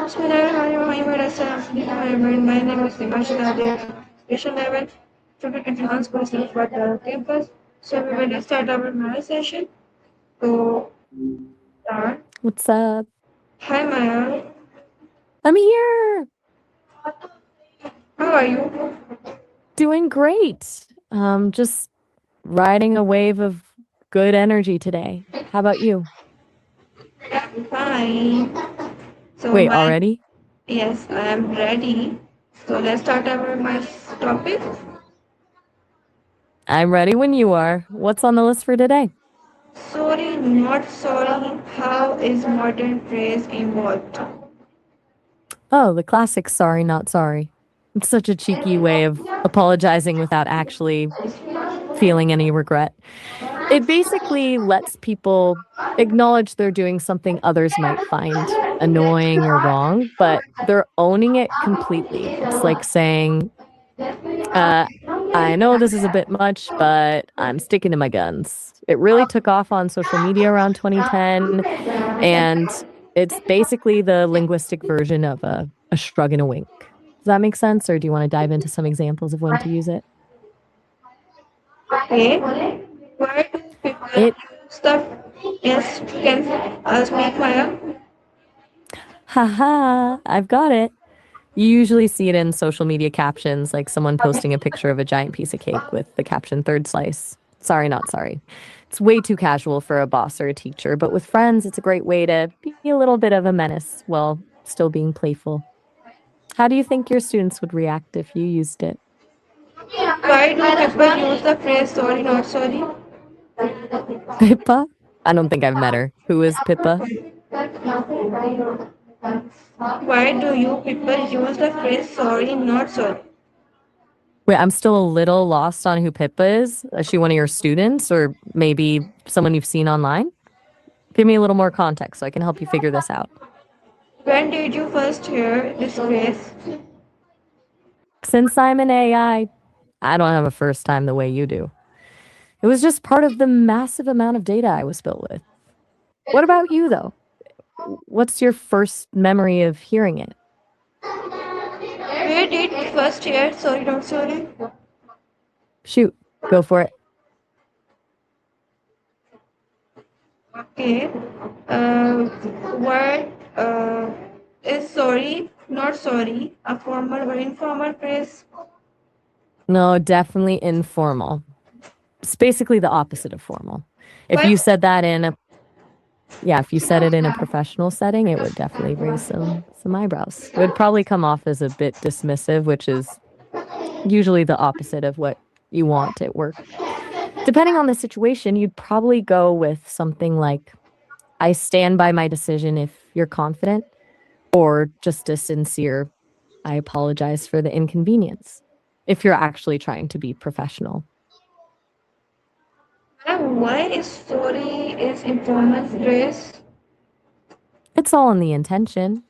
Bismillahirrahmanirrahim. My name is Nimra Shahzadi, Station 11, student at Rehan School Islamabad, Barakahu Campus. So we will start our Maya session. So, start. What's up? Hi Maya, I'm here. how are you? Doing great. Just riding a wave of good energy today. How about you? I'm fine. So Wait, my already? yes, I am ready. So let's start our my topic. I'm ready when you are. What's on the list for today? Sorry, not sorry. How is modern phrase evolved? Oh, the classic sorry, not sorry. It's such a cheeky way of apologizing without actually feeling any regret. It basically lets people acknowledge they're doing something others might find annoying or wrong, but they're owning it completely. It's like saying, Uh, I know this is a bit much, but I'm sticking to my guns. It really took off on social media around 2010, and it's basically the linguistic version of a shrug and a wink. Does that make sense, or do you want to dive into some examples of when to use it? Okay. Why do people It, use the yes? Can speak Maya? haha, I've got it. You usually see it in social media captions, like someone posting a picture of a giant piece of cake with the caption third slice. Sorry, not sorry. It's way too casual for a boss or a teacher, but with friends, it's a great way to be a little bit of a menace while still being playful. How do you think your students would react if you used it? Why do people use the phrase sorry, not sorry? Pippa? I don't think I've met her. Who is Pippa? Why do you people use the phrase sorry, not sorry? Wait, I'm still a little lost on who Pippa is. Is she one of your students or maybe someone you've seen online? Give me a little more context so I can help you figure this out. When did you first hear this phrase? Since I'm an I don't have a first time the way you do. It was just part of the massive amount of data I was built with. What about you, though? What's your first memory of hearing it? Where did you first hear sorry, not sorry? Shoot, go for it. Okay. Uh, what is sorry, not sorry, a formal or informal phrase? No, definitely informal. It's basically the opposite of formal. If Why? you said that in a if you said it in a professional setting, it would definitely raise some eyebrows. It would probably come off as a bit dismissive, which is usually the opposite of what you want at work. Depending on the situation, you'd probably go with something like, I stand by my decision if you're confident, or just a sincere, I apologize for the inconvenience, if you're actually trying to be professional. Why is sorry is informal phrase? It's all in the intention.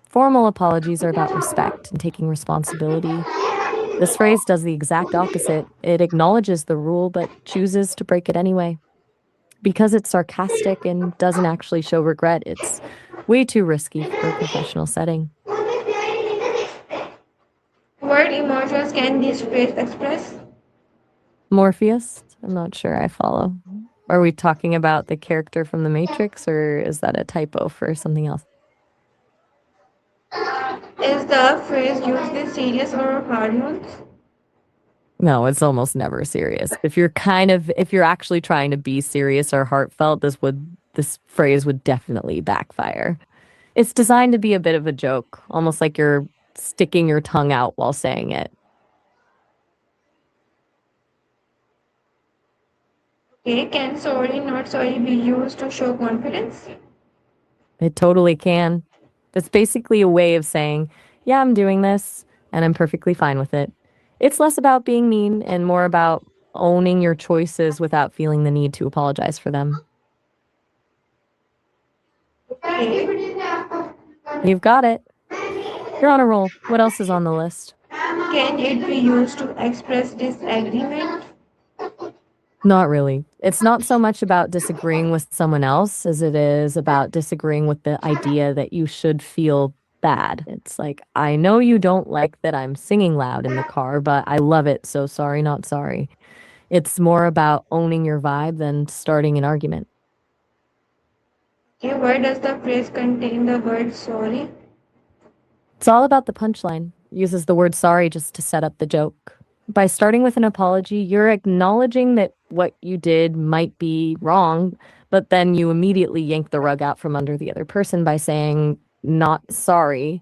Formal apologies are about respect and taking responsibility. This phrase does the exact opposite. It acknowledges the rule but chooses to break it anyway. Because it's sarcastic and doesn't actually show regret, it's way too risky for a professional setting. What emotions can this phrase express? Morpheus? I'm not sure I follow. Are we talking about the character from The Matrix, or is that a typo for something else? Is the phrase usually serious or hard use? No, it's almost never serious. If you're actually trying to be serious or heartfelt, this phrase would definitely backfire. It's designed to be a bit of a joke, almost like you're sticking your tongue out while saying it. Okay, can sorry, not sorry be used to show confidence? It totally can. It's basically a way of saying, yeah, I'm doing this and I'm perfectly fine with it. It's less about being mean and more about owning your choices without feeling the need to apologize for them. Okay. You've got it. You're on a roll. What else is on the list? Can it be used to express disagreement? Not really. It's not so much about disagreeing with someone else as it is about disagreeing with the idea that you should feel bad. It's like, I know you don't like that I'm singing loud in the car, but I love it, so sorry, not sorry. It's more about owning your vibe than starting an argument. Okay, why does the phrase contain the word sorry? It's all about the punchline. Uses the word sorry just to set up the joke. By starting with an apology, you're acknowledging that what you did might be wrong, but then you immediately yank the rug out from under the other person by saying, not sorry.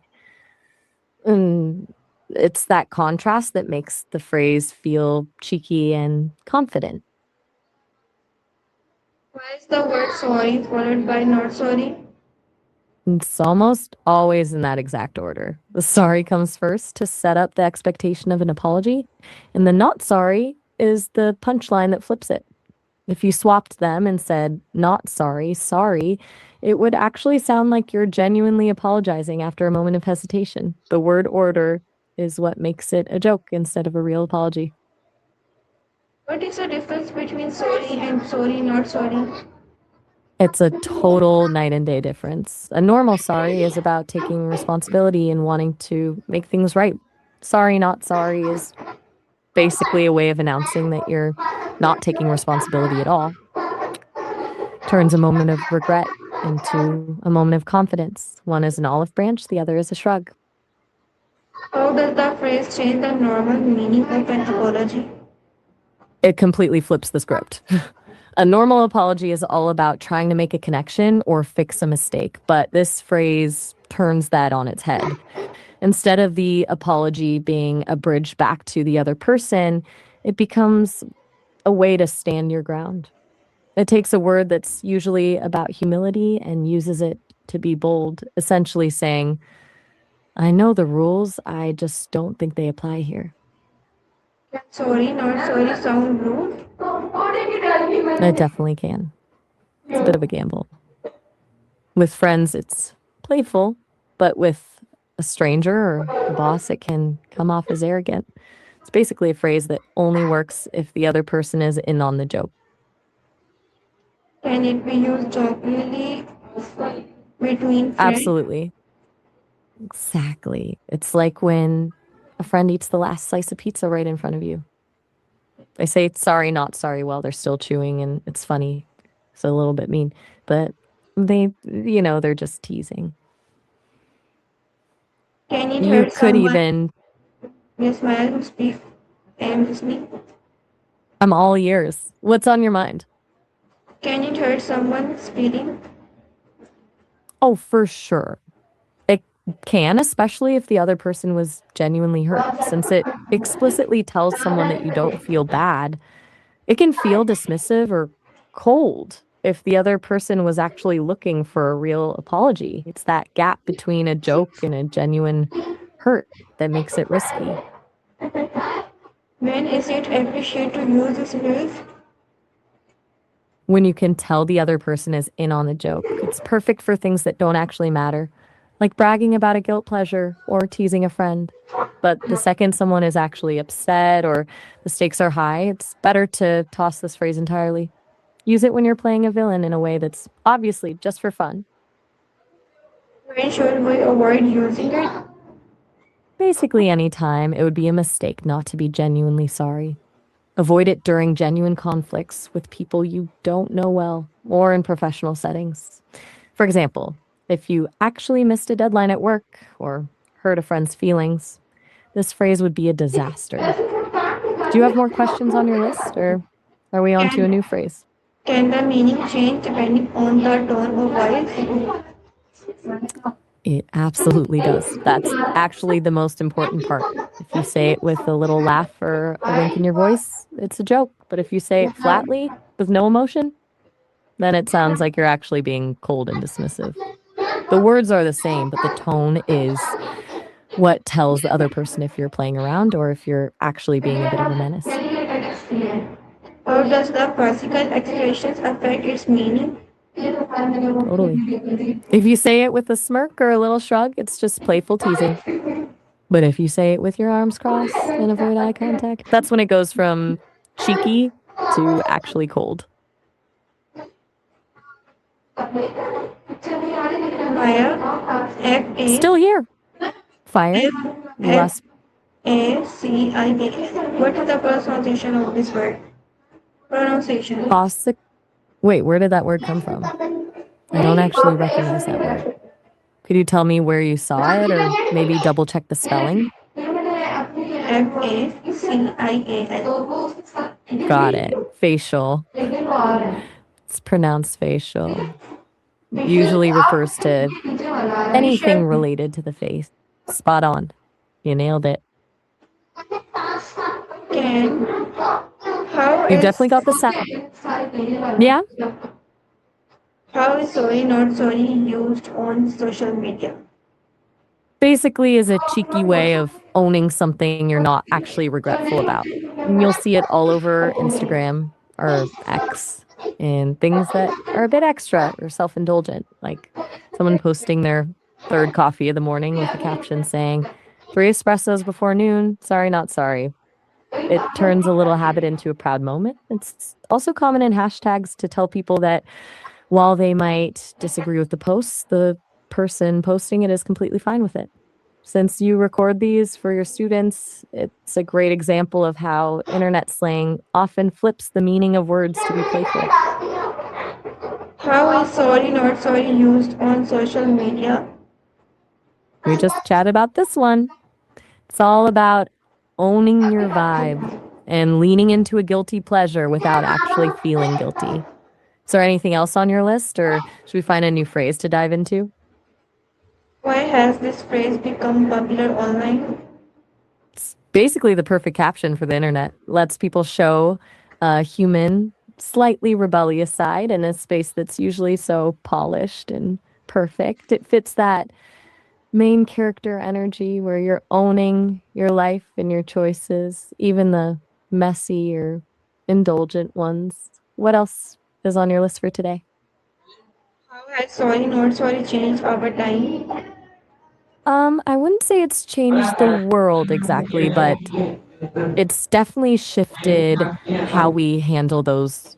And it's that contrast that makes the phrase feel cheeky and confident. Why is the word sorry followed by not sorry? It's almost always in that exact order. The sorry comes first to set up the expectation of an apology, and the not sorry is the punchline that flips it. If you swapped them and said not sorry, sorry, it would actually sound like you're genuinely apologizing after a moment of hesitation. The word order is what makes it a joke instead of a real apology. What is the difference between sorry and sorry not sorry? It's a total night and day difference. A normal sorry is about taking responsibility and wanting to make things right. Sorry, not sorry is basically a way of announcing that you're not taking responsibility at all. Turns a moment of regret into a moment of confidence. One is an olive branch, the other is a shrug. How does the phrase change the normal meaning of an apology? It completely flips the script. A normal apology is all about trying to make a connection or fix a mistake, but this phrase turns that on its head. Instead of the apology being a bridge back to the other person, it becomes a way to stand your ground. It takes a word that's usually about humility and uses it to be bold, essentially saying, I know the rules, I just don't think they apply here. Can sorry not sorry sound rude? It definitely can. It's a bit of a gamble. With friends, it's playful, but with a stranger or a boss, it can come off as arrogant. It's basically a phrase that only works if the other person is in on the joke. Can it be used jokingly between friends? Absolutely. Exactly. It's like when a friend eats the last slice of pizza right in front of you. They say sorry, not sorry while they're still chewing, and it's funny. It's a little bit mean, but they're just teasing. Can it You hurt could someone? even, Yes, ma'am, speak. I am listening. I'm all ears. What's on your mind? Can it hurt someone's feeling? Oh, for sure. It can, especially if the other person was genuinely hurt, since it explicitly tells someone that you don't feel bad. It can feel dismissive or cold if the other person was actually looking for a real apology. It's that gap between a joke and a genuine hurt that makes it risky. When is it appreciated to use this phrase? When you can tell the other person is in on the joke, it's perfect for things that don't actually matter, like bragging about a guilt pleasure or teasing a friend. But the second someone is actually upset or the stakes are high, it's better to toss this phrase entirely. Use it when you're playing a villain in a way that's obviously just for fun. When should we avoid using it? Basically, any time it would be a mistake not to be genuinely sorry. Avoid it during genuine conflicts with people you don't know well or in professional settings. For example, if you actually missed a deadline at work or hurt a friend's feelings, this phrase would be a disaster. Do you have more questions on your list, or are we on to a Can, new phrase? can the meaning change depending on the tone of voice? It absolutely does. That's actually the most important part. If you say it with a little laugh or a wink in your voice, it's a joke. But if you say it flatly with no emotion, then it sounds like you're actually being cold and dismissive. The words are the same, but the tone is what tells the other person if you're playing around or if you're actually being a bit of a menace. How does the physical expressions affect its meaning? Totally. If you say it with a smirk or a little shrug, it's just playful teasing. But if you say it with your arms crossed and avoid eye contact, that's when it goes from cheeky to actually cold. Fire. F Still here. Fire. A Less ACIA. What is the pronunciation of this word? Pronunciation. possible. Wait, where did that word come from? I don't actually recognize that word. Could you tell me where you saw it or maybe double check the spelling? FACIAL. Got it. Facial. It's pronounced facial. Usually refers to anything related to the face. Spot on. You nailed it. Can how You is definitely got the sound. Yeah? how is sorry not sorry used on social media? Basically is a cheeky way of owning something you're not actually regretful about. And you'll see it all over Instagram or X and things that are a bit extra or self-indulgent, like someone posting their third coffee of the morning with a caption saying, 3 espressos before noon, sorry, not sorry. It turns a little habit into a proud moment. It's also common in hashtags to tell people that while they might disagree with the posts, the person posting it is completely fine with it. Since you record these for your students, it's a great example of how internet slang often flips the meaning of words to be playful. How is sorry not sorry used on social media? We just chatted about this one. It's all about owning your vibe and leaning into a guilty pleasure without actually feeling guilty. Is there anything else on your list, or should we find a new phrase to dive into? Why has this phrase become popular online? It's basically the perfect caption for the internet. Lets people show a human, slightly rebellious side in a space that's usually so polished and perfect. It fits that main character energy where you're owning your life and your choices, even the messy or indulgent ones. What else is on your list for today? How has sorry not sorry changed over time? I wouldn't say it's changed the world exactly, but it's definitely shifted how we handle those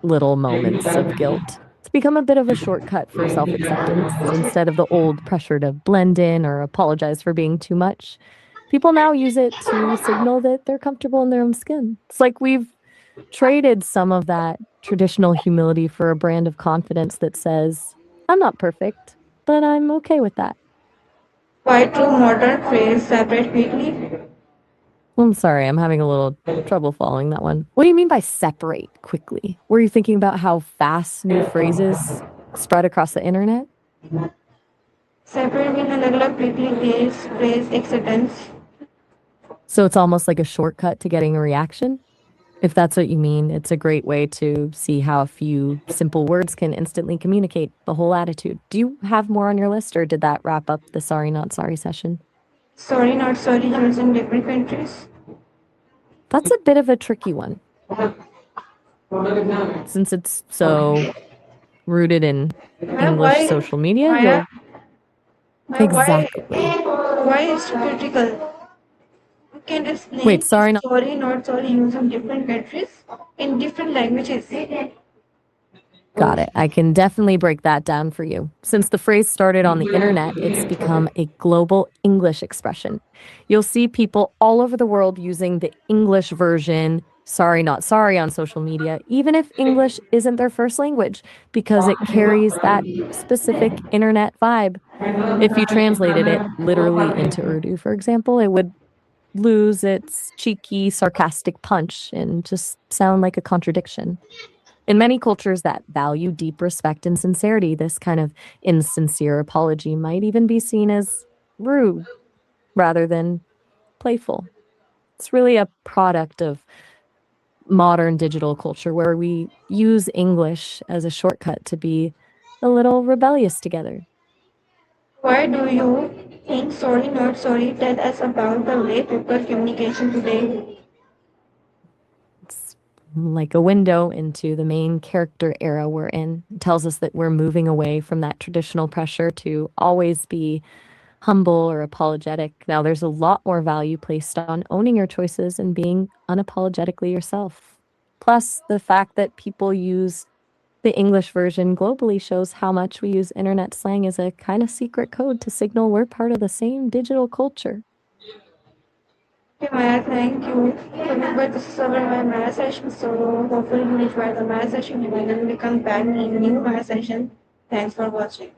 little moments of guilt. It's become a bit of a shortcut for self acceptance instead of the old pressure to blend in or apologize for being too much. People now use it to signal that they're comfortable in their own skin. It's like we've traded some of that traditional humility for a brand of confidence that says, I'm not perfect, but I'm okay with that. Why do modern phrase separate quickly? I'm sorry, I'm having a little trouble following that one. What do you mean by separate quickly? Were you thinking about how fast new phrases spread across the internet? Separate means अलग-अलग quickly phrase acceptance. So it's almost like a shortcut to getting a reaction? If that's what you mean, it's a great way to see how a few simple words can instantly communicate the whole attitude. Do you have more on your list, or did that wrap up the sorry not sorry session? Sorry not sorry used in different countries. That's a bit of a tricky one. Since it's so rooted in English Why? social media, Why? you'll exactly. Why is critical? You can Wait, explain sorry, not sorry not sorry used in different countries in different languages. got it. I can definitely break that down for you. Since the phrase started on the internet, it's become a global English expression. You'll see people all over the world using the English version, sorry, not sorry, on social media, even if English isn't their first language, because it carries that specific internet vibe. If you translated it literally into Urdu, for example, it would lose its cheeky, sarcastic punch and just sound like a contradiction. In many cultures that value deep respect and sincerity, this kind of insincere apology might even be seen as rude rather than playful. It's really a product of modern digital culture where we use English as a shortcut to be a little rebellious together. Why do you think sorry not sorry tell us about the way people communication today? It's like a window into the main character era we're in. It tells us that we're moving away from that traditional pressure to always be humble or apologetic. Now, there's a lot more value placed on owning your choices and being unapologetically yourself. Plus, the fact that people use The English version globally shows how much we use internet slang as a kind of secret code to signal we're part of the same digital culture. Okay, Maya, thank you. So remember, this is our Maya session. So hopefully you enjoy the Maya session. And then we come back in new Maya session. Thanks for watching.